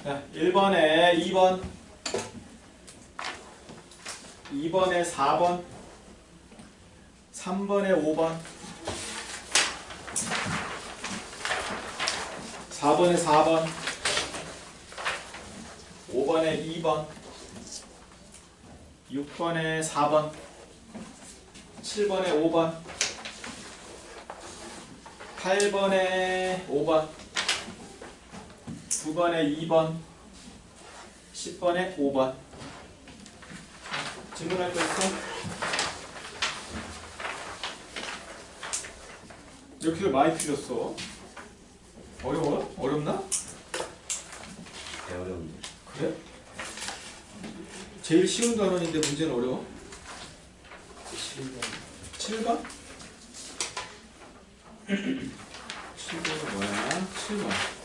자, 1번에 2번, 2번에 4번, 3번에 5번, 4번에 4번, 5번에 2번, 6번에 4번, 7번에 5번, 8번에 5번, 9번에 2번, 10번에 5번. 질문할 거 있어? 이렇게 많이 틀렸어. 어려워? 어렵나? 개 어려운데. 그래? 제일 쉬운 단원인데 문제는 어려워? 7번? 7번은 뭐야? 7번.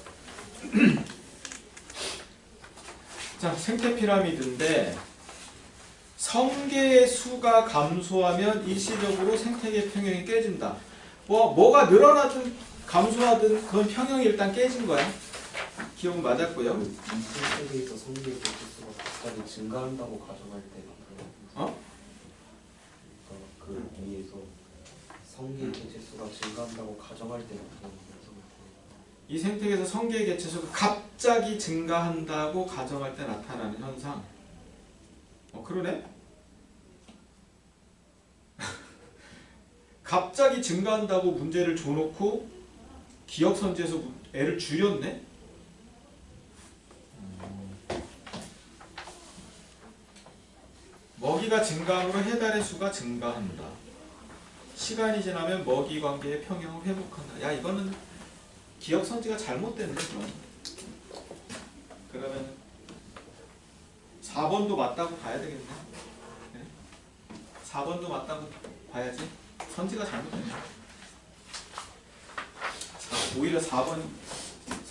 자, 생태 피라미드인데 성계의 수가 감소하면 일시적으로 생태계 평형이 깨진다. 뭐가 늘어나든 감소하든 그건 평형이 일단 깨진 거야. 기억 맞았고요. 이 생태계에서 성계의 개체수가 갑자기 증가한다고 가정할 때 어? 그 위에서 성계의 개체수가 증가한다고 가정할 때 이 생태계에서 성계의 개체수가 갑자기 증가한다고 가정할 때 나타나는 현상. 그러네? 갑자기 증가한다고 문제를 줘놓고 기억선지에서 애를 줄였네? 먹이가 증가함으로 해달의 수가 증가한다. 시간이 지나면 먹이 관계의 평형을 회복한다. 야, 이거는 기억선지가 잘못됐네. 그러면 4번도 맞다고 봐야 되겠네. 네? 4번도 맞다고 봐야지. 선지가 잘못됐네. 자, 오히려 4번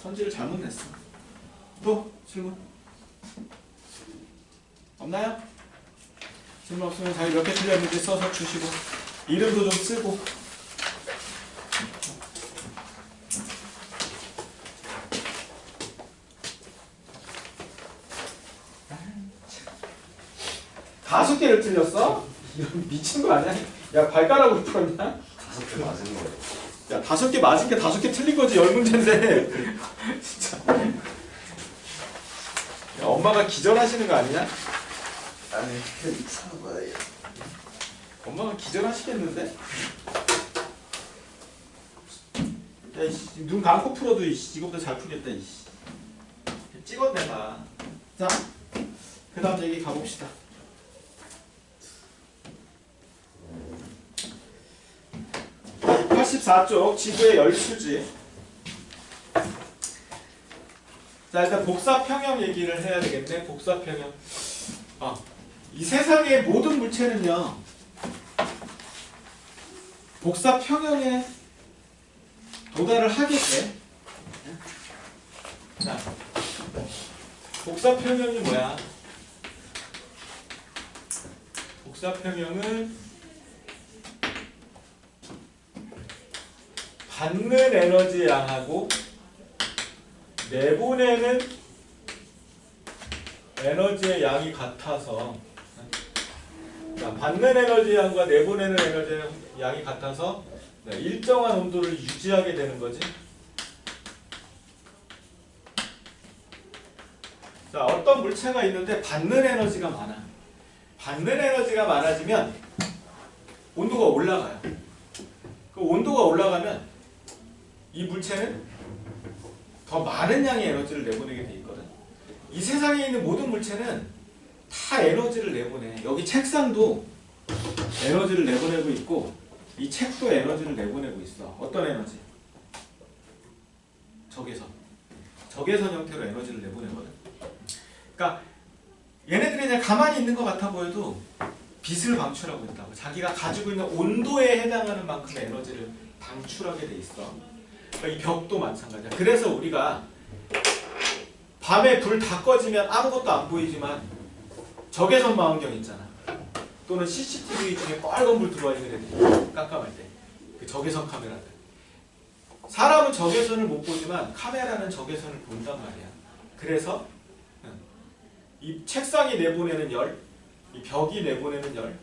선지를 잘못 냈어. 또 질문 없나요? 질문 없으면 자기 몇 개 틀렸는지 써서 주시고 이름도 좀 쓰고. 다섯 개를 틀렸어? 이런 미친 거 아니야? 야, 발가락으로 풀었냐? 5개 맞은 거예요. 야, 5개 맞은 게 5개 틀린 거지. 10문제인데. 진짜. 야, 엄마가 기절하시는 거 아니냐? 아니, 괜찮아요. 엄마가 기절하시겠는데? 야, 이씨, 눈 감고 풀어도 이씨, 이거보다 잘 풀겠다. 이씨. 찍어내봐. 자, 그 다음 얘기 가봅시다. 84쪽 지구의 열수지. 자, 일단 복사평형 얘기를 해야 되겠네. 복사평형. 이 세상의 모든 물체는요, 복사평형에 도달을 하게 돼. 자, 복사평형이 뭐야? 복사평형은 받는 에너지 양하고 내보내는 에너지의 양이 같아서, 자, 받는 에너지 양과 내보내는 에너지 양이 같아서 일정한 온도를 유지하게 되는 거지. 자, 어떤 물체가 있는데 받는 에너지가 많아. 받는 에너지가 많아지면 온도가 올라가요. 그 온도가 올라가면 이 물체는 더 많은 양의 에너지를 내보내게 돼 있거든. 이 세상에 있는 모든 물체는 다 에너지를 내보내. 여기 책상도 에너지를 내보내고 있고 이 책도 에너지를 내보내고 있어. 어떤 에너지? 적외선. 적외선 형태로 에너지를 내보내거든. 그러니까 얘네들이 그냥 가만히 있는 것 같아 보여도 빛을 방출하고 있다고. 자기가 가지고 있는 온도에 해당하는 만큼의 에너지를 방출하게 돼 있어. 그러니까 이 벽도 마찬가지야. 그래서 우리가 밤에 불 다 꺼지면 아무것도 안 보이지만 적외선 망원경 있잖아. 또는 CCTV 중에 빨간 불 들어와 있는 애들 깜깜할 때. 그 적외선 카메라들. 사람은 적외선을 못 보지만 카메라는 적외선을 본단 말이야. 그래서 이 책상이 내보내는 열, 이 벽이 내보내는 열,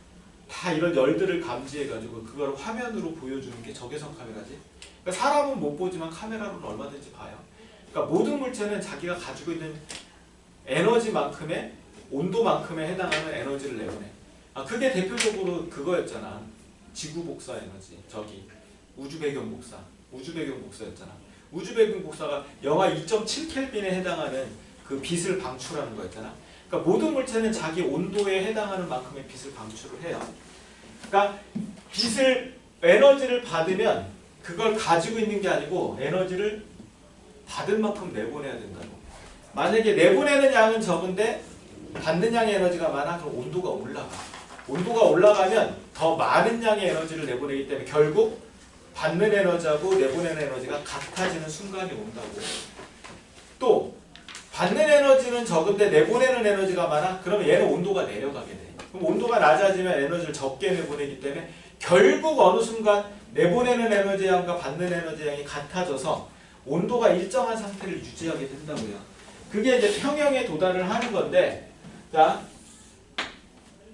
다 이런 열들을 감지해가지고 그걸 화면으로 보여주는 게 적외선 카메라지. 그러니까 사람은 못 보지만 카메라로는 얼마든지 봐요. 그러니까 모든 물체는 자기가 가지고 있는 에너지만큼의 온도만큼에 해당하는 에너지를 내보내. 그게 대표적으로 그거였잖아. 지구 복사 에너지. 저기 우주 배경 복사. 우주 배경 복사였잖아. 우주 배경 복사가 영하 2.7켈빈에 해당하는 그 빛을 방출하는 거였잖아. 그러니까 모든 물체는 자기 온도에 해당하는 만큼의 빛을 방출을 해요. 그러니까 에너지를 받으면 그걸 가지고 있는 게 아니고 에너지를 받은 만큼 내보내야 된다고. 만약에 내보내는 양은 적은데 받는 양의 에너지가 많아, 그럼 온도가 올라가. 온도가 올라가면 더 많은 양의 에너지를 내보내기 때문에 결국 받는 에너지하고 내보내는 에너지가 같아지는 순간이 온다고. 또 받는 에너지는 적은데 내보내는 에너지가 많아? 그러면 얘는 온도가 내려가게 돼. 그럼 온도가 낮아지면 에너지를 적게 내보내기 때문에 결국 어느 순간 내보내는 에너지 양과 받는 에너지 양이 같아져서 온도가 일정한 상태를 유지하게 된다고요. 그게 이제 평형에 도달을 하는 건데, 자,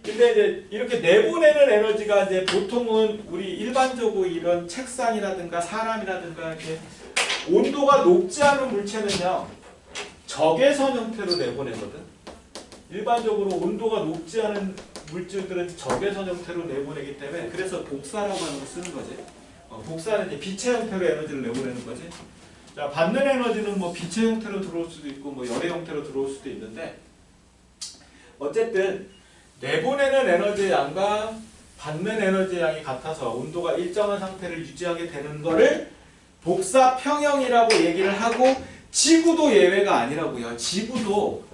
근데 이제 이렇게 내보내는 에너지가 이제 보통은 우리 일반적으로 이런 책상이라든가 사람이라든가 이렇게 온도가 높지 않은 물체는요, 적외선 형태로 내보내거든. 일반적으로 온도가 높지 않은 물질들은 적외선 형태로 내보내기 때문에 그래서 복사라고 하는 걸 쓰는 거지. 복사는 이제 빛의 형태로 에너지를 내보내는 거지. 자, 받는 에너지는 뭐 빛의 형태로 들어올 수도 있고 뭐 열의 형태로 들어올 수도 있는데 어쨌든 내보내는 에너지의 양과 받는 에너지의 양이 같아서 온도가 일정한 상태를 유지하게 되는 거를 복사 평형이라고 얘기를 하고 지구도 예외가 아니라고요. 지구도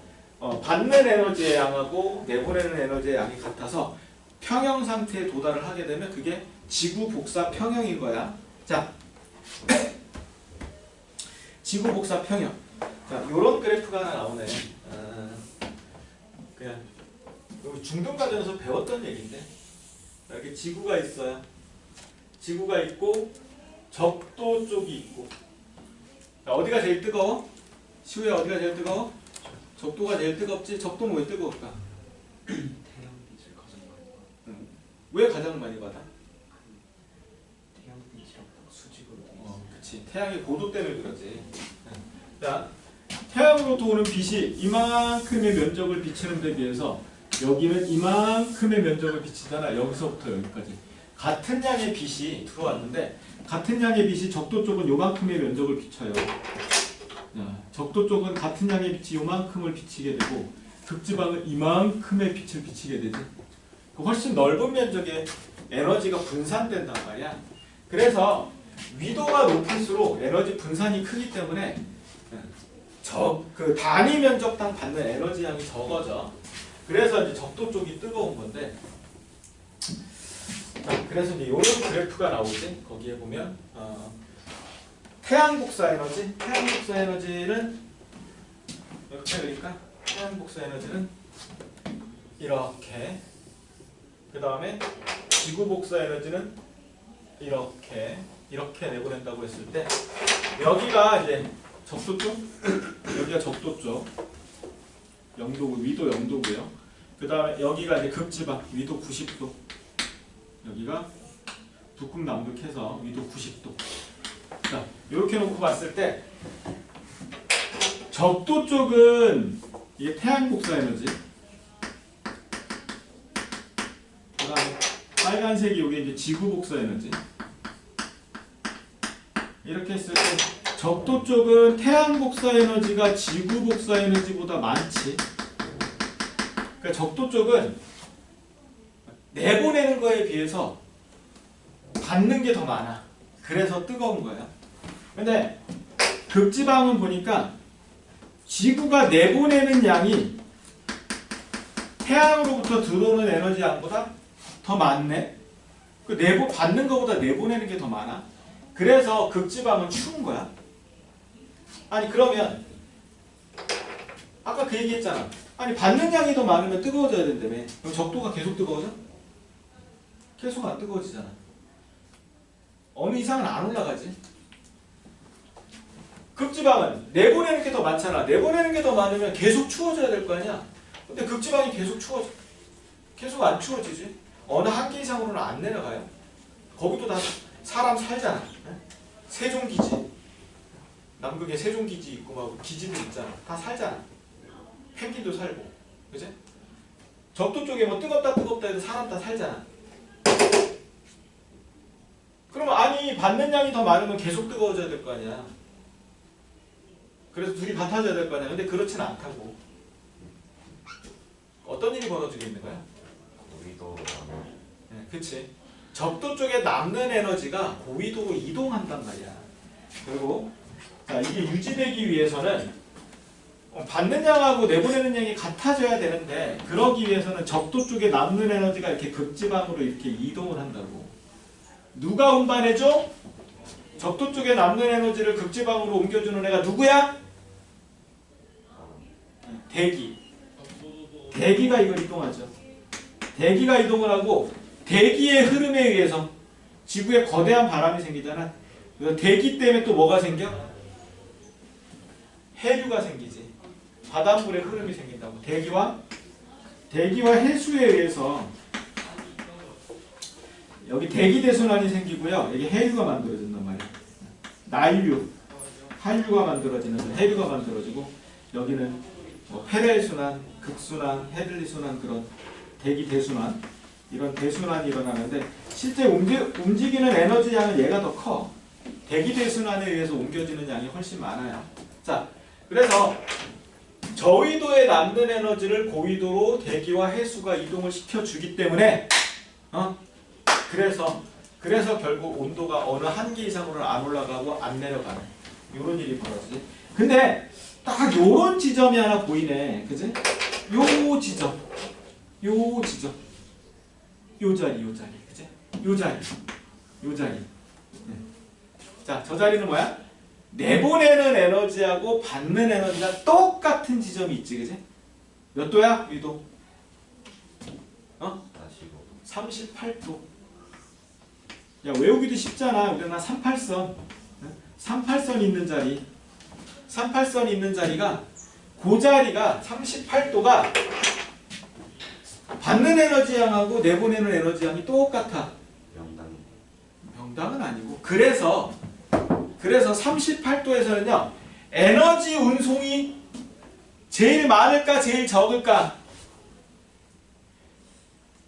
받는 에너지의 양하고 내보내는 에너지의 양이 같아서 평형 상태에 도달을 하게 되면 그게 지구 복사 평형인 거야. 자, 지구 복사 평형. 자, 요런 그래프가 하나 나오네. 그냥 중등과정에서 배웠던 얘기인데 이렇게 지구가 있어요. 지구가 있고 적도 쪽이 있고. 자, 어디가 제일 뜨거워? 시우야, 어디가 제일 뜨거워? 적도가 제일 뜨겁지? 적도는 왜 뜨거울까? 태양빛을 가장 많이 받아. 왜 가장 많이 받아? 태양빛이랑 수직으로 돼 있어. 그치. 태양의 고도 때문에 그러지. 자, 태양으로부터 오는 빛이 이만큼의 면적을 비치는 데 비해서 여기는 이만큼의 면적을 비치잖아. 여기서부터 여기까지. 같은 양의 빛이 들어왔는데 같은 양의 빛이 적도 쪽은 요만큼의 면적을 비춰요. 자, 적도 쪽은 같은 양의 빛이 요만큼을 비치게 되고 극지방은 이만큼의 빛을 비치게 되지. 훨씬 넓은 면적의 에너지가 분산된단 말이야. 그래서 위도가 높을수록 에너지 분산이 크기 때문에 그 단위 면적당 받는 에너지 양이 적어져. 그래서 이제 적도 쪽이 뜨거운 건데. 자, 그래서 이제 이런 그래프가 나오지. 거기에 보면 태양 복사 에너지, 태양 복사 에너지는 이렇게 그러니까 태양 복사 에너지는 이렇게. 그 다음에 지구 복사 에너지는 이렇게 내보낸다고 했을 때 여기가 이제 적도 쪽, 여기가 적도 쪽, 0도, 위도 0도고요. 그 다음에 여기가 이제 극지방, 위도 90도. 여기가 북극 남극해서 위도 90도. 자, 이렇게 놓고 봤을 때 적도 쪽은 이게 태양 복사 에너지. 그 다음에 빨간색이 이게 이제 지구 복사 에너지. 이렇게 했을 때 적도 쪽은 태양 복사 에너지가 지구 복사 에너지보다 많지. 그러니까 적도 쪽은 내보내는 거에 비해서 받는 게 더 많아. 그래서 뜨거운 거야. 근데 극지방은 보니까 지구가 내보내는 양이 태양으로부터 들어오는 에너지 양보다 더 많네. 받는 것보다 내보내는 게 더 많아. 그래서 극지방은 추운 거야. 아니 그러면 아까 그 얘기했잖아. 아니 받는 양이 더 많으면 뜨거워져야 된다며. 그럼 적도가 계속 뜨거워져? 계속 안 뜨거워지잖아. 어느 이상은 안 올라가지. 극지방은 내보내는 게 더 많잖아. 내보내는 게 더 많으면 계속 추워져야 될 거 아니야. 근데 극지방이 계속 추워져. 계속 안 추워지지. 어느 한계 이상으로는 안 내려가요. 거기도 다 사람 살잖아. 세종기지. 남극에 세종기지 있고 막 기지들 있잖아. 다 살잖아. 펭귄도 살고. 그지? 적도 쪽에 뭐 뜨겁다 해도 사람 다 살잖아. 그러면 아니 받는 양이 더 많으면 계속 뜨거워져야 될 거 아니야. 그래서 둘이 같아져야 될 거 아니야. 근데 그렇진 않다고. 어떤 일이 벌어지고 있는 거야? 고위도 네, 그치. 적도 쪽에 남는 에너지가 고위도로 이동한단 말이야. 그리고 자, 이게 유지되기 위해서는 받는 양하고 내보내는 양이 같아져야 되는데 그러기 위해서는 적도 쪽에 남는 에너지가 이렇게 극지방으로 이렇게 이동을 한다고. 누가 운반해줘? 적도 쪽에 남는 에너지를 극지방으로 옮겨주는 애가 누구야? 대기. 대기가 이걸 이동하죠. 대기가 이동을 하고 대기의 흐름에 의해서 지구에 거대한 바람이 생기잖아. 그래서 대기 때문에 또 뭐가 생겨? 해류가 생기지. 바닷물의 흐름이 생긴다고. 대기와 해수에 의해서 여기 대기 대순환이 생기고요. 여기 해류가 만들어진단 말이야. 나일류, 한류가 만들어지는 해류가 만들어지고 여기는 뭐 페레일 순환, 극순환, 헤들리 순환 그런 대기 대순환 이런 대순환이 일어나는데 실제 움직이는 에너지 양은 얘가 더 커. 대기 대순환에 의해서 옮겨지는 양이 훨씬 많아요. 자, 그래서 저위도에 남는 에너지를 고위도로 대기와 해수가 이동을 시켜주기 때문에 그래서 결국 온도가 어느 한계 이상으로는 안 올라가고 안 내려가는 이런 일이 벌어지지. 근데 딱 요런 지점이 하나 보이네. 그지? 요 지점. 요 자리. 그지? 요 자리. 네. 자, 저 자리는 뭐야? 내보내는 에너지하고 받는 에너지가 똑같은 지점이 있지. 그지? 몇 도야? 위도? 38도. 야, 외우기도 쉽잖아. 우리는 38선. 38선 있는 자리. 38선 있는 자리가 그 자리가 38도가 받는 에너지 양하고 내보내는 에너지 양이 똑같아. 명당은 아니고. 그래서 38도에서는요. 에너지 운송이 제일 많을까 제일 적을까?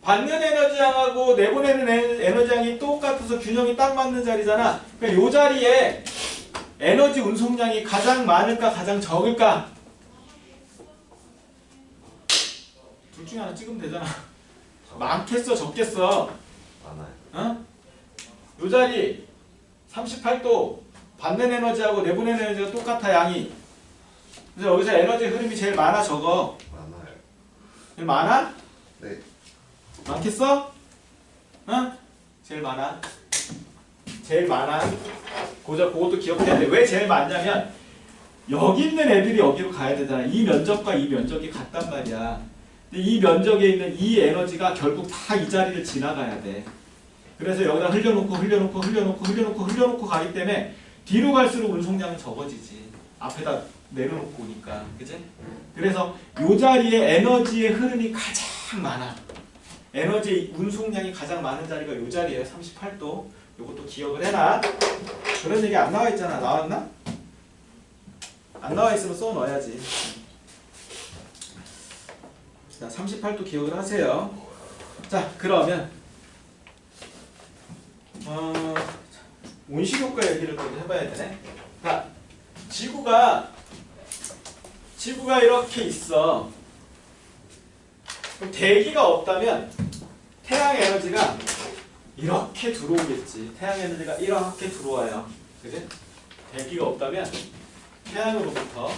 받는 에너지 양하고 내보내는 에너지 양이 똑같아서 균형이 딱 맞는 자리잖아. 그러니까 이 자리에 에너지 운송량이 가장 많을까 가장 적을까? 둘 중에 하나 찍으면 되잖아. 많겠어 적겠어? 많아요. 이 자리 38도 받는 에너지하고 내보내는 에너지가 똑같아 양이. 그래서 여기서 에너지 흐름이 제일 많아 적어? 많아요. 제일 많아? 네. 많겠어? 제일 많아. 그것도 기억해야 돼. 왜 제일 많냐면 여기 있는 애들이 여기로 가야 되잖아. 이 면적과 이 면적이 같단 말이야. 근데 이 면적에 있는 이 에너지가 결국 다 이 자리를 지나가야 돼. 그래서 여기다 흘려놓고 가기 때문에 뒤로 갈수록 운송량은 적어지지. 앞에다 내려놓고 오니까. 그치? 그래서 이 자리에 에너지의 흐름이 가장 많아. 에너지 운송량이 가장 많은 자리가 이 자리예요. 38도. 이것도 기억을 해놔. 그런 얘기 안 나와 있잖아. 나왔나? 안 나와 있으면 써 넣어야지. 자, 38도 기억을 하세요. 자, 그러면 온실효과 얘기를 좀 해봐야 되네. 자, 지구가 이렇게 있어. 그럼 대기가 없다면 태양 에너지가 이렇게 들어오겠지. 태양 에너지가 이렇게 들어와요. 그지? 대기가 없다면 태양으로부터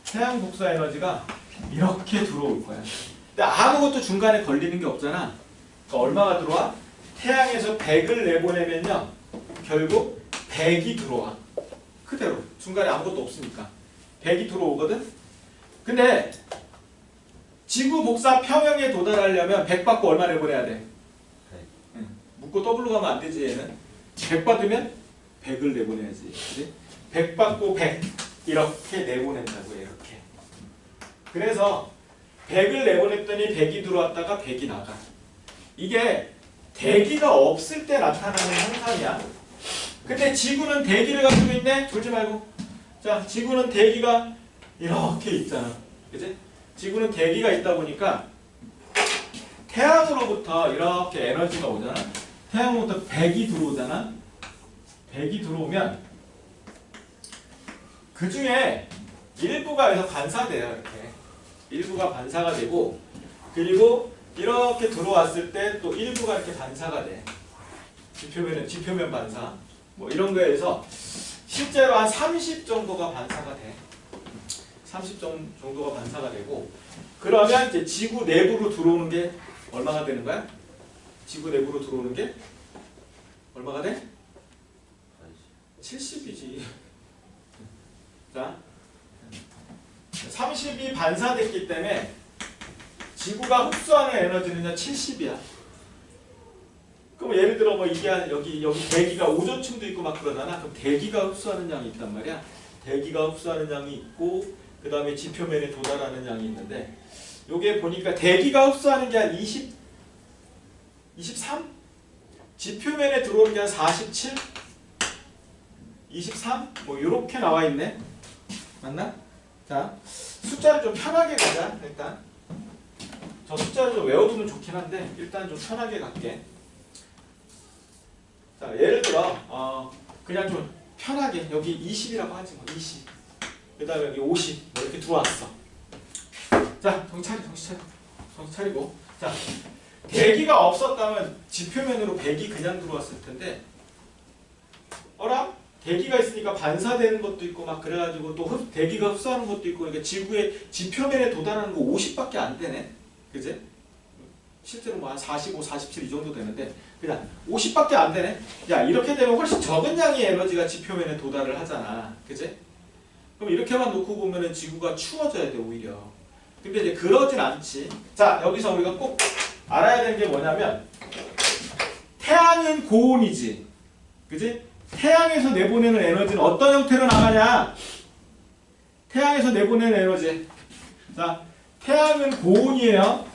태양 복사 에너지가 이렇게 들어올 거야. 근데 아무것도 중간에 걸리는 게 없잖아. 그러니까 얼마가 들어와? 태양에서 100을 내보내면요. 결국 100이 들어와. 그대로. 중간에 아무것도 없으니까. 100이 들어오거든? 근데 지구 복사 평형에 도달하려면 100 받고 얼마 내보내야 돼? 묶고 W로 가면 안 되지 얘는. 100 받으면 100을 내보내야지. 그치? 100 받고 100 이렇게 내보낸다고 이렇게. 그래서 100을 내보냈더니 100이 들어왔다가 100이 나가. 이게 대기가 없을 때 나타나는 현상이야. 근데 지구는 대기를 가지고 있네? 졸지 말고. 자, 지구는 대기가 이렇게 있잖아. 그치? 지구는 대기가 있다 보니까 태양으로부터 이렇게 에너지가 오잖아. 태양으로부터 100이 들어오잖아. 100이 들어오면 그 중에 일부가 여기서 반사돼요. 이렇게. 일부가 반사가 되고, 그리고 이렇게 들어왔을 때 또 일부가 이렇게 반사가 돼. 지표면 반사. 뭐 이런 거에 의해서 실제로 한 30 정도가 반사가 돼. 30 정도가 반사가 되고, 그러면 이제 지구 내부로 들어오는 게 얼마가 되는 거야? 지구 내부로 들어오는 게 얼마가 돼? 70이지. 자, 30이 반사됐기 때문에 지구가 흡수하는 에너지는 70이야. 그럼 예를 들어 뭐 이게 여기 대기가 오존층도 있고 막 그러잖아. 그럼 대기가 흡수하는 양이 있단 말이야. 대기가 흡수하는 양이 있고, 그 다음에 지표면에 도달하는 양이 있는데, 요게 보니까 대기가 흡수하는 게 한 23? 지표면에 들어오는 게 한 47? 23? 뭐 요렇게 나와 있네. 맞나? 자, 숫자를 좀 편하게 가자. 일단 저 숫자를 좀 외워두면 좋긴 한데 일단 좀 편하게 갈게. 자, 예를 들어 그냥 좀 편하게 여기 20이라고 하지 뭐. 20. 그 다음에 여기 50 뭐 이렇게 들어왔어. 자, 정신 차리고. 자, 대기가 없었다면 지표면으로 100이 그냥 들어왔을 텐데, 어라? 대기가 있으니까 반사되는 것도 있고 막 그래가지고 또 대기가 흡수하는 것도 있고, 그러니까 지구의 지표면에 도달하는 거 50밖에 안 되네. 그지? 실제로 뭐 한 45, 47 이 정도 되는데 그냥 50밖에 안 되네. 야, 이렇게 되면 훨씬 적은 양의 에너지가 지표면에 도달을 하잖아. 그지? 그럼 이렇게만 놓고 보면은 지구가 추워져야 돼, 오히려. 근데 이제 그러진 않지. 자, 여기서 우리가 꼭 알아야 되는 게 뭐냐면, 태양은 고온이지. 그지? 태양에서 내보내는 에너지는 어떤 형태로 나가냐? 태양에서 내보내는 에너지. 자, 태양은 고온이에요.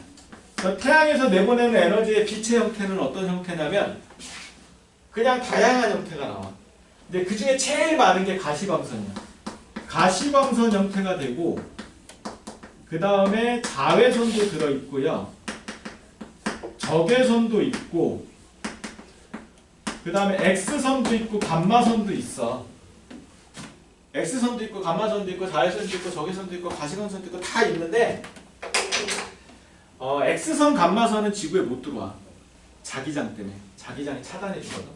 태양에서 내보내는 에너지의 빛의 형태는 어떤 형태냐면 그냥 다양한 형태가 나와. 근데 그 중에 제일 많은 게 가시광선이야. 가시광선 형태가 되고, 그 다음에 자외선도 들어있고요. 적외선도 있고, 그 다음에 X선도 있고 감마선도 있어. X선도 있고 감마선도 있고 자외선도 있고 적외선도 있고 가시광선도 있고 다 있는데, X선 감마선은 지구에 못 들어와. 자기장 때문에. 자기장이 차단해 주거든.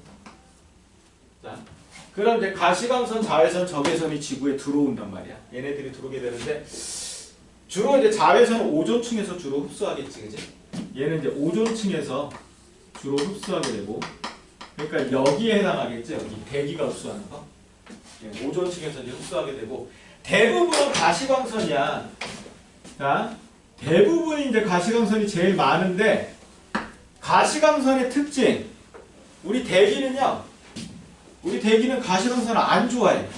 자, 그럼 이제 가시광선, 자외선, 적외선이 지구에 들어온단 말이야. 얘네들이 들어오게 되는데, 주로 이제 자외선은 오존층에서 주로 흡수하겠지, 그지? 얘는 이제 오존층에서 주로 흡수하게 되고, 그러니까 여기에 해당하겠지, 여기 대기가 흡수하는 거. 오존층에서 이제 흡수하게 되고, 대부분은 가시광선이야. 자, 대부분이 이제 가시광선이 제일 많은데, 가시광선의 특징, 우리 대기는 가시광선을 안 좋아해.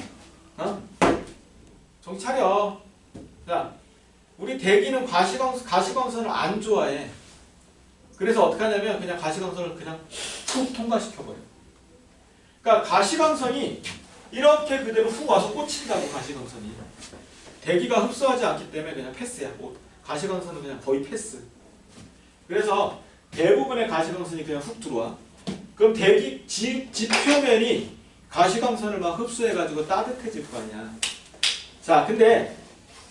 정신 차려. 자, 우리 대기는 가시광선을 안 좋아해. 그래서 어떻게 하냐면 그냥 가시광선을 그냥 툭 통과시켜버려. 그러니까 가시광선이 이렇게 그대로 훅 와서 꽂힌다고. 가시광선이 대기가 흡수하지 않기 때문에 그냥 패스야. 가시광선은 그냥 거의 패스. 그래서 대부분의 가시광선이 그냥 훅 들어와. 그럼 대기 지표면이 가시광선을 막 흡수해가지고 따뜻해질 거 아니야. 자, 근데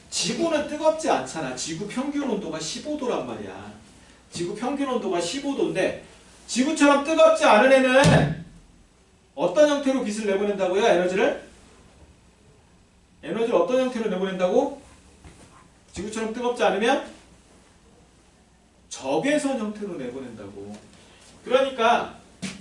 지구는 뜨겁지 않잖아. 지구 평균 온도가 15도란 말이야. 지구 평균 온도가 15도인데 지구처럼 뜨겁지 않은 애는 어떤 형태로 빛을 내보낸다고요? 에너지를 어떤 형태로 내보낸다고? 지구처럼 뜨겁지 않으면 적외선 형태로 내보낸다고. 그러니까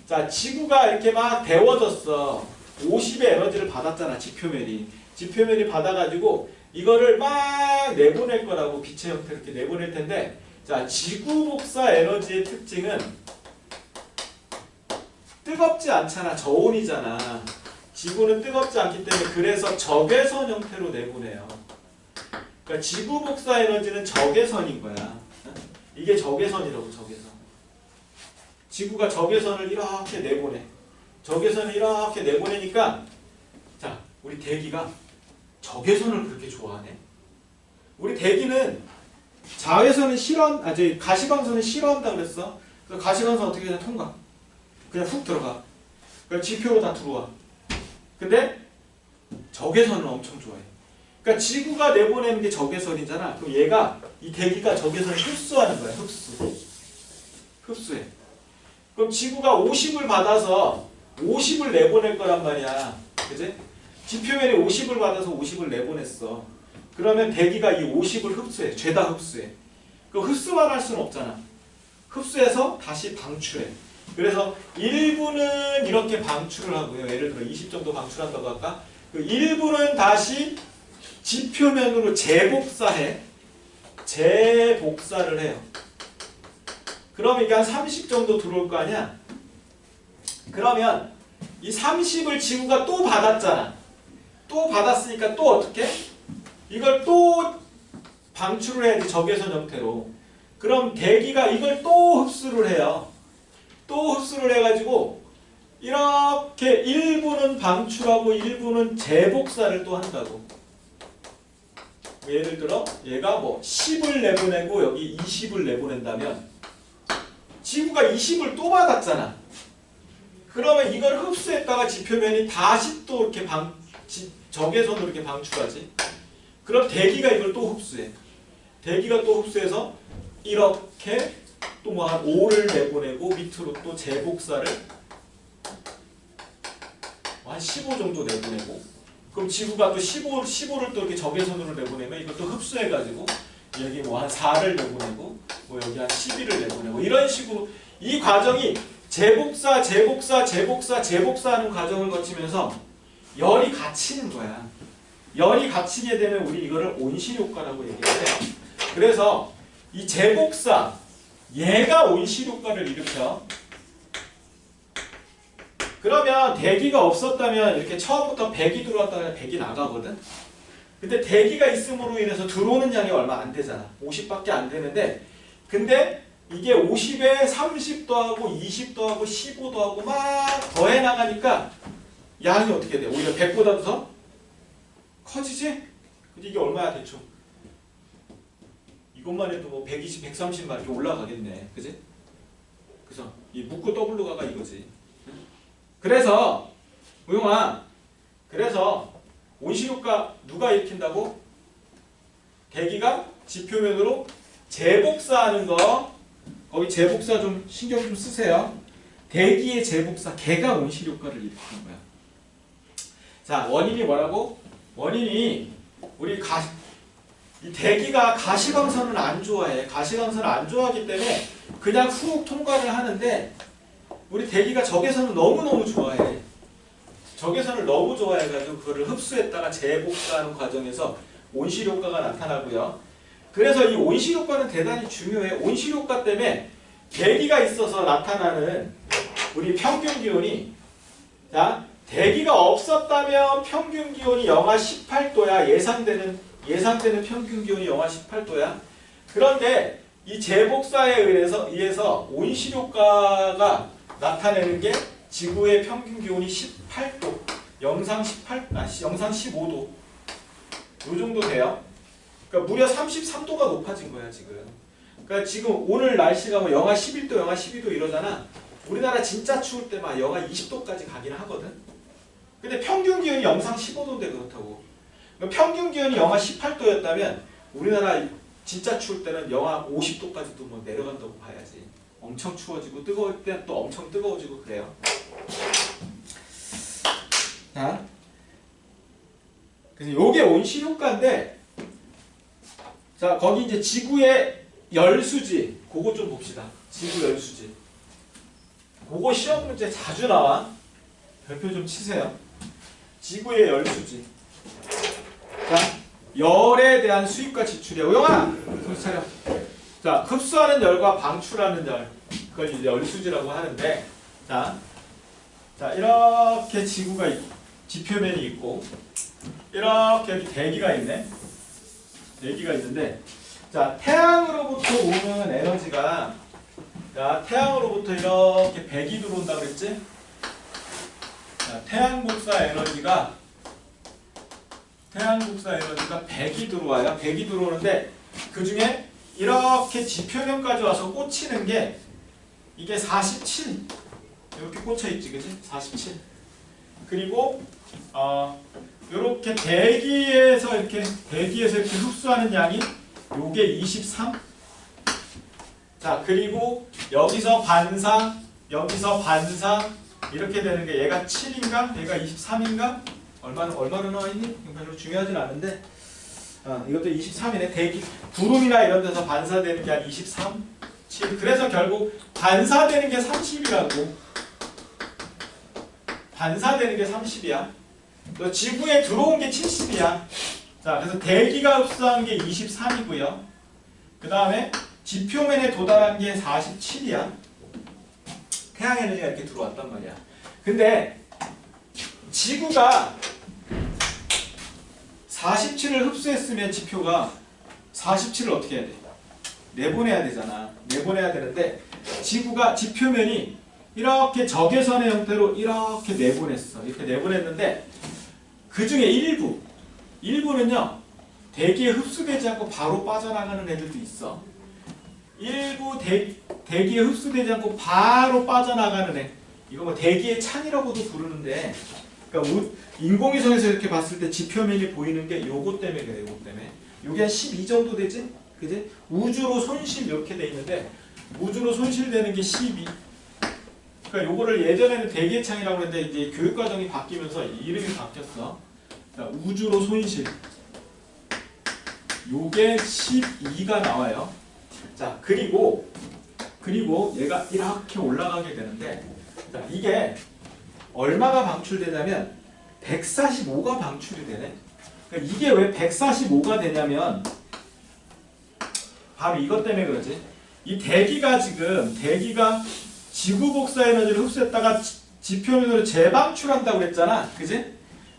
자, 지구가 이렇게 막 데워졌어. 50의 에너지를 받았잖아. 지표면이 받아가지고 이거를 막 내보낼 거라고. 빛의 형태로 이렇게 내보낼 텐데, 자, 지구 복사 에너지의 특징은 뜨겁지 않잖아. 저온이잖아. 지구는 뜨겁지 않기 때문에 그래서 적외선 형태로 내보내요. 그러니까 지구 복사 에너지는 적외선인 거야. 이게 적외선이라고, 적외선. 지구가 적외선을 이렇게 내보내. 적외선을 이렇게 내보내니까 자, 우리 대기가 적외선을 그렇게 좋아하네. 우리 대기는 자외선은 저기 가시광선은 싫어한다 그랬어. 그래서 가시광선 어떻게 그냥 통과. 그냥 훅 들어가. 그럼 지표로 다 들어와. 근데 적외선을 엄청 좋아해. 그러니까 지구가 내보내는 게 적외선이잖아. 그럼 얘가 이 대기가 적외선을 흡수하는 거야. 흡수해. 그럼 지구가 50을 받아서 50을 내보낼 거란 말이야. 그지? 지표면에 50을 받아서 50을 내보냈어. 그러면 대기가 이 50을 흡수해. 죄다 흡수해. 그럼 흡수만 할 수는 없잖아. 흡수해서 다시 방출해. 그래서 일부는 이렇게 방출을 하고요. 예를 들어 20 정도 방출한다고 할까? 그 일부는 다시 지표면으로 재복사해. 재복사를 해요. 그럼 이게 한 30 정도 들어올 거 아니야? 그러면 이 30을 지구가 또 받았잖아. 또 받았으니까 또 어떻게? 이걸 또 방출을 해야지, 적외선 형태로. 그럼 대기가 이걸 또 흡수를 해요. 또 흡수를 해가지고 이렇게 일부는 방출하고 일부는 재복사를 또 한다고. 예를 들어 얘가 뭐 10을 내보내고 여기 20을 내보낸다면 지구가 20을 또 받았잖아. 그러면 이걸 흡수했다가 지표면이 다시 또 이렇게 적외선으로 이렇게 방출하지. 그럼 대기가 이걸 또 흡수해. 대기가 또 흡수해서 이렇게 또 뭐 한 5를 내보내고 밑으로 또 재복사를 한 15 정도 내보내고, 그럼 지구가 또 15를 또 이렇게 적외선으로 내보내면 이것도 흡수해가지고 여기 뭐 한 4를 내보내고 뭐 여기 한 11을 내보내고 이런 식으로 이 과정이 재복사하는 과정을 거치면서 열이 갇히는 거야. 열이 갇히게 되면 우리 이거를 온실효과라고 얘기를 해요. 그래서 이 재복사, 얘가 온실효과를 일으켜. 그러면 대기가 없었다면 이렇게 처음부터 100이 들어왔다가 100이 나가거든. 근데 대기가 있음으로 인해서 들어오는 양이 얼마 안 되잖아. 50밖에 안 되는데, 근데 이게 50에 30도 하고 20도 하고 15도 하고 막 더해 나가니까 양이 어떻게 돼? 오히려 100보다도 더 커지지? 근데 이게 얼마야 대충? 이것만 해도 뭐 120, 130만 이렇게 올라가겠네. 그지? 그래서 이 묻고 더블로 가가 이거지. 그래서 우영아, 그래서 온실효과 누가 일으킨다고? 대기가 지표면으로 재복사하는 거, 거기 재복사 좀 신경 좀 쓰세요. 대기의 재복사, 걔가 온실효과를 일으키는 거야. 자, 원인이 뭐라고? 원인이 우리 이 대기가 가시광선을 안 좋아해. 가시광선을 안 좋아하기 때문에 그냥 훅 통과를 하는데, 우리 대기가 적외선을 너무너무 좋아해. 적외선을 너무 좋아해가지고 그거를 흡수했다가 재복사하는 과정에서 온실효과가 나타나고요. 그래서 이 온실효과는 대단히 중요해. 온실효과 때문에 대기가 있어서 나타나는 우리 평균기온이, 자, 대기가 없었다면 평균기온이 영하 18도야. 예상되는 평균기온이 영하 18도야. 그런데 이 재복사에 의해서 온실효과가 나타내는 게 지구의 평균기온이 18도, 영상 15도 요 정도 돼요. 그러니까 무려 33도가 높아진 거야 지금. 그러니까 지금 오늘 날씨가 뭐 영하 11도, 영하 12도 이러잖아. 우리나라 진짜 추울 때 막 영하 20도까지 가긴 하거든. 근데 평균기온이 영상 15도인데 그렇다고. 평균기온이 영하 18도였다면 우리나라 진짜 추울 때는 영하 50도까지도 뭐 내려간다고 봐야지. 엄청 추워지고 뜨거울 때 또 엄청 뜨거워지고 그래요. 자, 그래서 요게 온실효과인데, 자, 거기 이제 지구의 열수지, 그거 좀 봅시다. 지구 열수지. 그거 시험 문제 자주 나와. 별표 좀 치세요. 지구의 열수지. 자, 열에 대한 수입과 지출이야. 우영아, 정신 차려. 자, 흡수하는 열과 방출하는 열, 그걸 이제 열수지라고 하는데, 자, 이렇게 지구가 지표면이 있고, 이렇게 여기 대기가 있네. 대기가 있는데, 자, 태양으로부터 오는 에너지가, 자, 태양으로부터 이렇게 백이 들어온다 그랬지? 자, 태양 복사 에너지가 100이 들어와요. 100이 들어오는데 그 중에 이렇게 지표면까지 와서 꽂히는 게 이게 47 이렇게 꽂혀 있지, 그지? 47. 그리고 이렇게 대기에서 이렇게 흡수하는 양이 요게 23. 자, 그리고 여기서 반사 이렇게 되는 게 얘가 7인가? 얘가 23인가? 얼마나 나와 있니? 별로 중요하진 않은데, 이것도 23이네. 대기 구름이나 이런 데서 반사되는 게 한 23, 7. 그래서 결국 반사되는 게 30이라고. 반사되는 게 30이야. 또 지구에 들어온 게 70이야. 자, 그래서 대기가 흡수한 게 23이고요. 그 다음에 지표면에 도달한 게 47이야. 태양 에너지가 이렇게 들어왔단 말이야. 근데 지구가 47을 흡수했으면 지표가 47을 어떻게 해야 돼? 내보내야 되잖아. 내보내야 되는데 지구가 지표면이 이렇게 적외선의 형태로 이렇게 내보냈어. 이렇게 내보냈는데 그 중에 일부는요 대기에 흡수되지 않고 바로 빠져나가는 애들도 있어. 일부 대기에 흡수되지 않고 바로 빠져나가는 애. 이거 뭐 대기의 찬이라고도 부르는데, 그러니까 인공위성에서 이렇게 봤을 때 지표면이 보이는 게 요거 때문에 그래. 요거 때문에. 요게 한 12 정도 되지? 그지? 우주로 손실 이렇게 돼 있는데 우주로 손실되는 게 12. 그러니까 요거를 예전에는 대기의 창이라고 했는데 이제 교육과정이 바뀌면서 이름이 바뀌었어. 자, 우주로 손실. 요게 12가 나와요. 자, 그리고 얘가 이렇게 올라가게 되는데, 자, 이게 얼마가 방출되냐면 145가 방출이 되네. 그러니까 이게 왜 145가 되냐면 바로 이것 때문에 그러지. 이 대기가 지구 복사 에너지를 흡수했다가 지표면으로 재방출한다고 그랬잖아. 그지?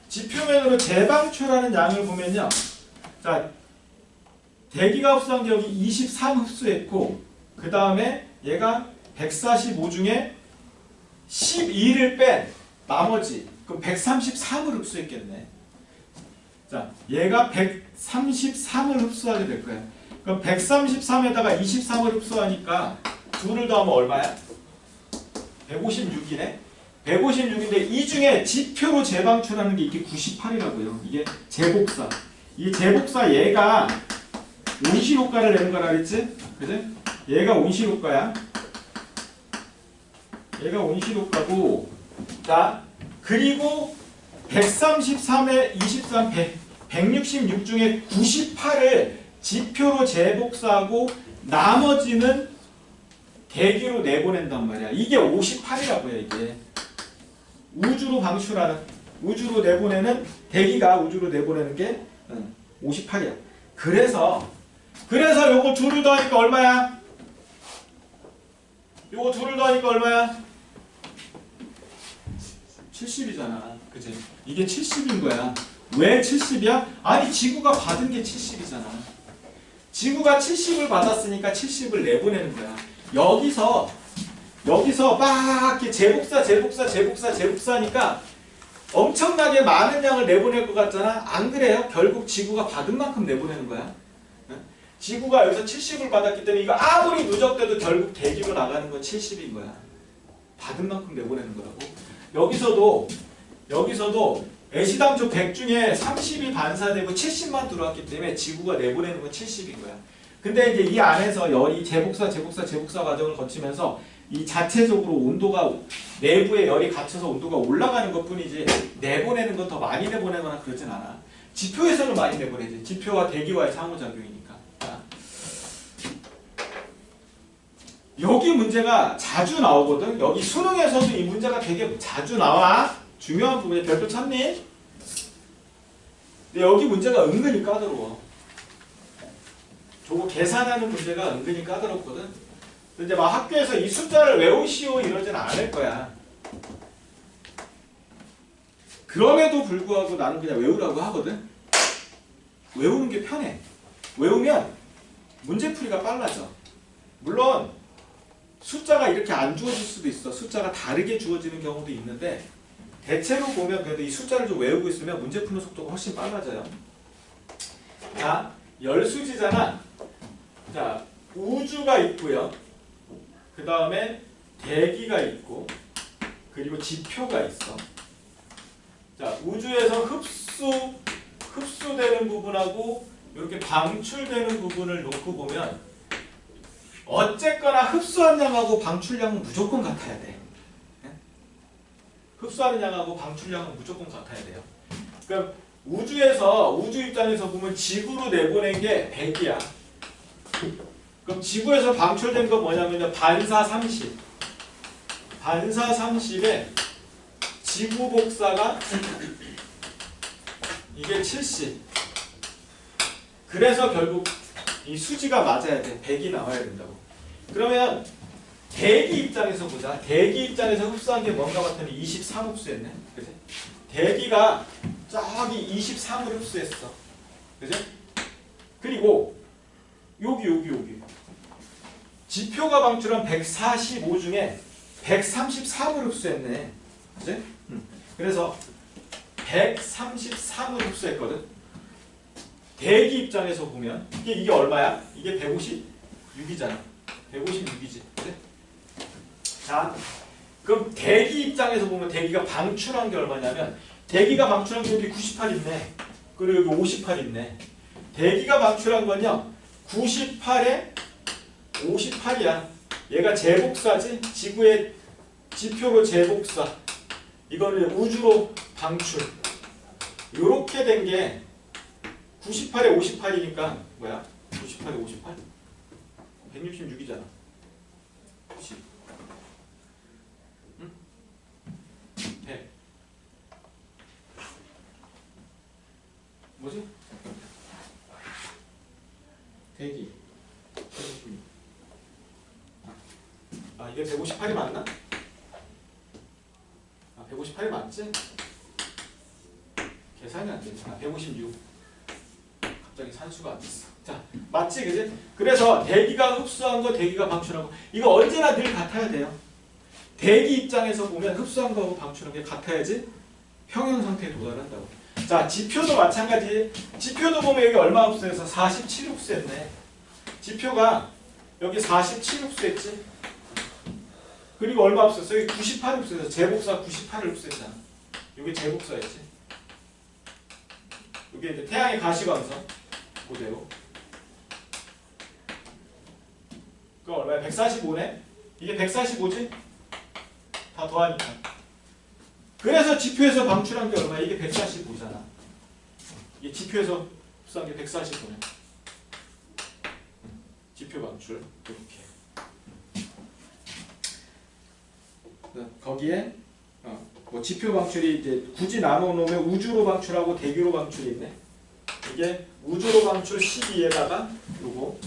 지표면으로 재방출하는 양을 보면요. 자, 대기가 흡수한 게 여기 23 흡수했고, 그 다음에 얘가 145 중에 12를 뺀 나머지, 그럼 133을 흡수했겠네. 자, 얘가 133을 흡수하게 될 거야. 그럼 133에다가 23을 흡수하니까 둘을 더하면 얼마야? 156이네. 156인데 이 중에 지표로 재방출하는 게 이게 98이라고요. 이게 재복사. 이 재복사 얘가 온실효과를 내는 거라 그랬지? 그지? 얘가 온실효과야. 얘가 온실효과고, 자, 그리고 133에 23, 166 중에 98을 지표로 재복사하고 나머지는 대기로 내보낸단 말이야. 이게 58이라고요, 이게. 우주로 내보내는, 대기가 우주로 내보내는 게 58이야. 그래서 요거 둘을 더하니까 얼마야? 요거 둘을 더하니까 얼마야? 70이잖아. 그치? 이게 70인 거야. 왜 70이야? 아니, 지구가 받은 게 70이잖아. 지구가 70을 받았으니까 70을 내보내는 거야. 여기서 막 이렇게 재복사하니까 엄청나게 많은 양을 내보낼 것 같잖아. 안 그래요? 결국 지구가 받은 만큼 내보내는 거야. 지구가 여기서 70을 받았기 때문에 이거 아무리 누적돼도 결국 대기로 나가는 건 70인 거야. 받은 만큼 내보내는 거라고. 여기서도 애시당초 100 중에 30이 반사되고 70만 들어왔기 때문에 지구가 내보내는 건 70인 거야. 근데 이제 이 안에서 열이 재복사 과정을 거치면서 이 자체적으로 온도가, 내부에 열이 갇혀서 온도가 올라가는 것 뿐이지 내보내는 건 더 많이 내보내거나 그러진 않아. 지표에서는 많이 내보내지. 지표와 대기와의 상호작용이니까. 여기 문제가 자주 나오거든. 여기 수능에서도 이 문제가 되게 자주 나와. 중요한 부분에 별표 찾니? 근데 여기 문제가 은근히 까다로워. 저거 계산하는 문제가 은근히 까다롭거든. 근데 막 학교에서 이 숫자를 외우시오 이러진 않을 거야. 그럼에도 불구하고 나는 그냥 외우라고 하거든. 외우는 게 편해. 외우면 문제풀이가 빨라져. 물론 숫자가 이렇게 안 주어질 수도 있어. 숫자가 다르게 주어지는 경우도 있는데 대체로 보면 그래도 이 숫자를 좀 외우고 있으면 문제 푸는 속도가 훨씬 빨라져요. 자, 열수지잖아. 자, 우주가 있고요. 그 다음에 대기가 있고 그리고 지표가 있어. 자, 우주에서 흡수되는 부분하고 이렇게 방출되는 부분을 놓고 보면 어쨌거나 흡수한 양하고 방출량은 무조건 같아야 돼. 흡수하는 양하고 방출량은 무조건 같아야 돼요. 그럼 우주 입장에서 보면 지구로 내보낸 게 100이야. 그럼 지구에서 방출된 건 뭐냐면요. 반사 30. 반사 30에 지구 복사가 이게 70. 그래서 결국 이 수지가 맞아야 돼. 100이 나와야 된다고. 그러면 대기 입장에서 보자. 대기 입장에서 흡수한 게 뭔가 봤더니 23 흡수했네. 그지? 대기가 저기 23을 흡수했어. 그지? 그리고 여기 지표가 방출한 145 중에 133을 흡수했네. 그지? 그래서 133을 흡수했거든. 대기 입장에서 보면 이게 얼마야? 이게 156이잖아. 156이지. 그래? 자, 그럼 대기 입장에서 보면 대기가 방출한 게 얼마냐면 대기가 방출한 게 여기 98 있네. 그리고 여기 58 있네. 대기가 방출한 건요. 98에 58이야. 얘가 재복사지. 지구의 지표로 재복사. 이거는 우주로 방출. 요렇게 된 게 98에 58이니까 뭐야? 98에 58? 166이잖아. 90. 응? 100. 뭐지? 대기. 156. 아, 이게 158이 맞나? 아, 158이 맞지? 계산이 안 되잖아. 156. 갑자기 산수가 안 됐어. 자, 맞지, 그지? 그래서 대기가 흡수한 거, 대기가 방출한 거, 이거 언제나 늘 같아야 돼요. 대기 입장에서 보면 흡수한 거하고 방출한 게 같아야지 평형 상태에 도달한다고. 자, 지표도 마찬가지. 지표도 보면 여기 얼마 흡수해서 47 흡수했네. 지표가 여기 47 흡수했지. 그리고 얼마 흡수했어? 여기 98 흡수해서 재복사 98을 흡수했잖아. 여기 재복사였지. 이게 이제 태양의 가시광선 그대로. 그 얼마야? 145네. 이게 145지? 다 더하니까. 그래서 지표에서 방출한 게 얼마야? 이게 145잖아. 이게 지표에서 흡수한 게 145네. 지표 방출 이렇게. 거기에 뭐 지표 방출이 이제 굳이 나눠 놓으면 우주로 방출하고 대기로 방출이 있네. 이게 우주로 방출 12에다가 요거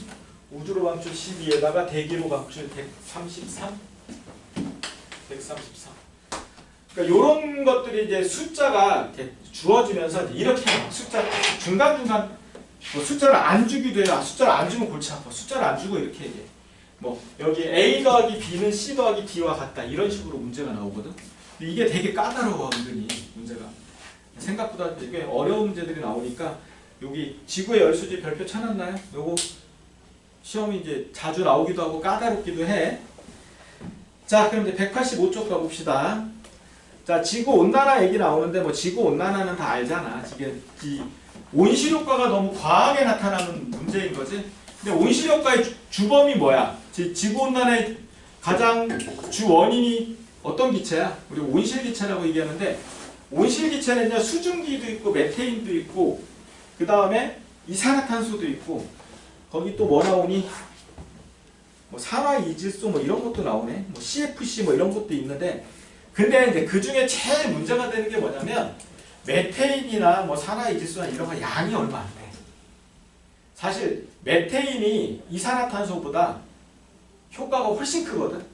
우주로 방출 12에다가 대기로 방출 133. 그러니까 요런 것들이 이제 숫자가 이렇게 주어지면서 이렇게 숫자 중간중간 뭐 숫자를 안 주기도 해요. 숫자를 안 주면 골치 아파. 숫자를 안 주고 이렇게 얘기해. 뭐 여기 A 더하기 B는 C 더하기 D와 같다. 이런 식으로 문제가 나오거든. 근데 이게 되게 까다로워 은근히 문제가. 생각보다 되게 어려운 문제들이 나오니까 여기 지구의 열수지 별표 쳐놨나요? 요거 시험이 이제 자주 나오기도 하고 까다롭기도 해. 자, 그럼 이제 185쪽 가봅시다. 자, 지구 온난화 얘기 나오는데 뭐 지구 온난화는 다 알잖아. 지금 이 온실효과가 너무 과하게 나타나는 문제인 거지. 근데 온실효과의 주범이 뭐야? 지구 온난화의 가장 주 원인이 어떤 기체야? 우리 온실기체라고 얘기하는데 온실기체는요 수증기도 있고 메테인도 있고 그 다음에 이산화탄소도 있고 거기 또 뭐 나오니? 뭐 산화이질소 뭐 이런 것도 나오네. 뭐 CFC 뭐 이런 것도 있는데 근데 이제 그 중에 제일 문제가 되는 게 뭐냐면 메테인이나 뭐 산화이질소나 이런 거 양이 얼마 안 돼. 사실 메테인이 이산화탄소보다 효과가 훨씬 크거든.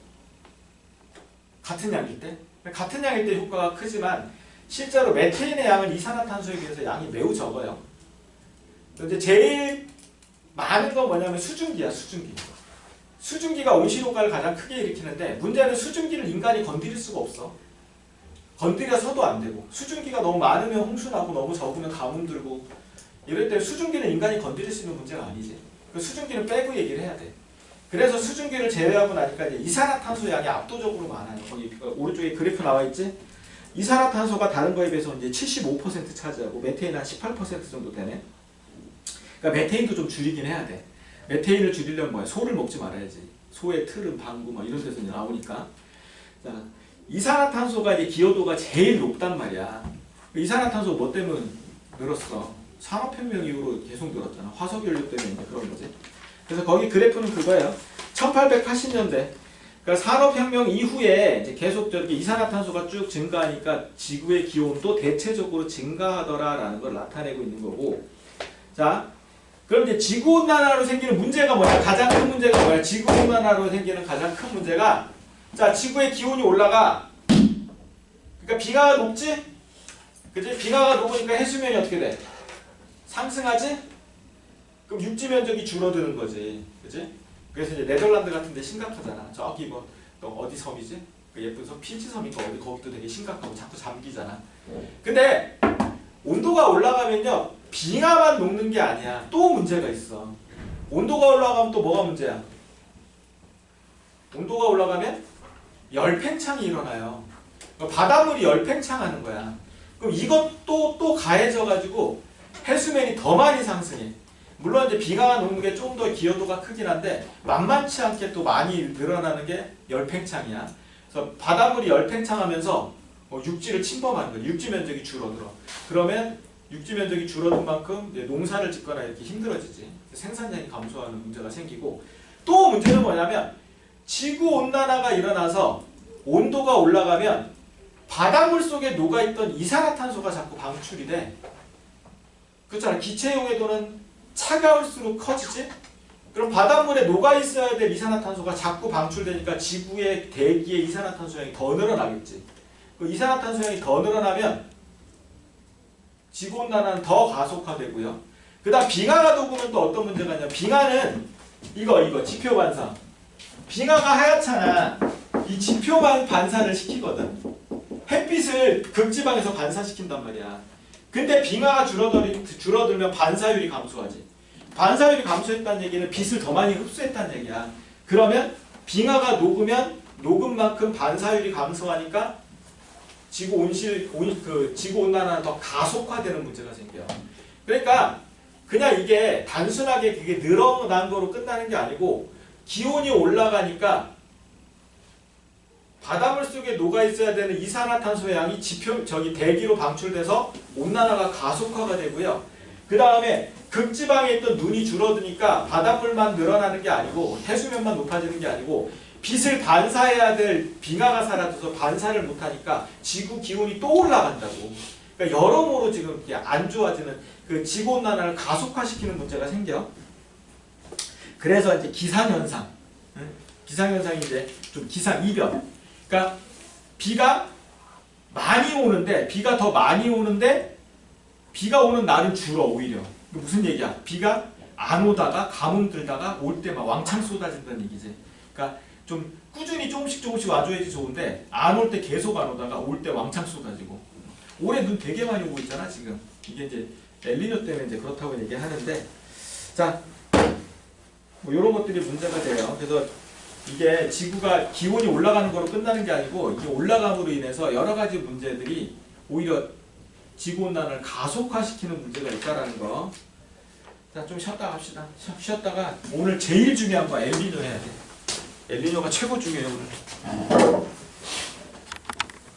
같은 양일 때. 같은 양일 때 효과가 크지만 실제로 메테인의 양은 이산화탄소에 비해서 양이 매우 적어요. 이제 제일 많은 건 뭐냐면 수증기야, 수증기. 수증기가 온실효과를 가장 크게 일으키는데 문제는 수증기를 인간이 건드릴 수가 없어. 건드려서도 안 되고 수증기가 너무 많으면 홍수나고 너무 적으면 가뭄 들고 이럴 때 수증기는 인간이 건드릴 수 있는 문제가 아니지. 그 수증기는 빼고 얘기를 해야 돼. 그래서 수증기를 제외하고 나니까 이제 이산화탄소 양이 압도적으로 많아요. 거기 오른쪽에 그래프 나와 있지? 이산화탄소가 다른 거에 비해서 이제 75% 차지하고 메테인 한 18% 정도 되네. 그러니까 메테인도 좀 줄이긴 해야 돼. 메테인을 줄이려면 뭐야? 소를 먹지 말아야지. 소의 트름, 방구 막 이런 데서 이제 나오니까. 자, 이산화탄소가 이제 기여도가 제일 높단 말이야. 이산화탄소 뭐 때문에 늘었어? 산업혁명 이후로 계속 늘었잖아. 화석연료 때문에 이제 그런 거지. 그래서 거기 그래프는 그거예요. 1880년대. 그러니까 산업혁명 이후에 이제 계속 저렇게 이산화탄소가 쭉 증가하니까 지구의 기온도 대체적으로 증가하더라라는 걸 나타내고 있는 거고. 자, 그럼 이제 지구온난화로 생기는 문제가 뭐야? 가장 큰 문제가 뭐야? 지구온난화로 생기는 가장 큰 문제가 자, 지구의 기온이 올라가. 그러니까 비가 높지? 그지? 비가 높으니까 해수면이 어떻게 돼? 상승하지? 그럼 육지 면적이 줄어드는 거지. 그지? 그래서 이제 네덜란드 같은 데 심각하잖아. 저기 뭐 어디 섬이지? 그 예쁜 섬 피지 섬인가 어디 거기도 되게 심각하고 자꾸 잠기잖아. 근데 온도가 올라가면요. 빙하만 녹는 게 아니야. 또 문제가 있어. 온도가 올라가면 또 뭐가 문제야? 온도가 올라가면 열팽창이 일어나요. 바닷물이 열팽창하는 거야. 그럼 이것도 또 가해져 가지고 해수면이 더 많이 상승해. 물론 이제 비가 녹는 게 좀 더 기여도가 크긴 한데 만만치 않게 또 많이 늘어나는 게 열팽창이야. 그래서 바닷물이 열팽창하면서 육지를 침범하는 거야. 육지 면적이 줄어들어. 그러면 육지 면적이 줄어든 만큼 이제 농사를 짓거나 이렇게 힘들어지지. 생산량이 감소하는 문제가 생기고 또 문제는 뭐냐면 지구온난화가 일어나서 온도가 올라가면 바닷물 속에 녹아있던 이산화탄소가 자꾸 방출이 돼. 그렇잖아. 기체 용해도는 차가울수록 커지지? 그럼 바닷물에 녹아있어야 될 이산화탄소가 자꾸 방출되니까 지구의 대기의 이산화탄소량이 더 늘어나겠지. 그 이산화탄소량이 더 늘어나면 지구온난화는 더 가속화되고요. 그 다음 빙하가 녹으면 또 어떤 문제가 있냐면 빙하는 이거 지표 반사. 빙하가 하얗잖아. 이 지표만 반사를 시키거든. 햇빛을 극지방에서 반사시킨단 말이야. 근데 빙하가 줄어들면 반사율이 감소하지. 반사율이 감소했다는 얘기는 빛을 더 많이 흡수했다는 얘기야. 그러면 빙하가 녹으면 녹은 만큼 반사율이 감소하니까 지구온난화는 더 가속화되는 문제가 생겨요. 그러니까 그냥 이게 단순하게 그게 늘어난 거로 끝나는 게 아니고 기온이 올라가니까 바닷물 속에 녹아있어야 되는 이산화탄소의 양이 대기로 방출돼서 온난화가 가속화가 되고요. 그 다음에 극지방에 있던 눈이 줄어드니까 바닷물만 늘어나는 게 아니고 해수면만 높아지는 게 아니고 빛을 반사해야 될 빙하가 사라져서 반사를 못하니까 지구 기온이 또 올라간다고. 그러니까 여러모로 지금 안 좋아지는 그 지구온난화를 가속화시키는 문제가 생겨. 그래서 이제 기상현상. 기상현상이 이제 좀 기상이변. 그러니까 비가 많이 오는데 비가 더 많이 오는데 비가 오는 날은 줄어 오히려. 무슨 얘기야? 비가 안 오다가 가뭄 들다가 올 때 막 왕창 쏟아진다는 얘기지. 그러니까 좀 꾸준히 조금씩 와줘야지 좋은데 안 올 때 계속 안 오다가 올 때 왕창 쏟아지고. 올해 눈 되게 많이 오고 있잖아 지금. 이게 이제 엘니뇨 때문에 이제 그렇다고 얘기하는데 자, 뭐 이런 것들이 문제가 돼요. 그래서 이게 지구가 기온이 올라가는 거로 끝나는 게 아니고 이 올라감으로 인해서 여러 가지 문제들이 오히려 지구온난화를 가속화시키는 문제가 있다라는 거. 자, 좀 쉬었다 갑시다. 쉬었다가 오늘 제일 중요한 거 엘니뇨 해야 돼. 엘니뇨가 최고 중요해요 오늘.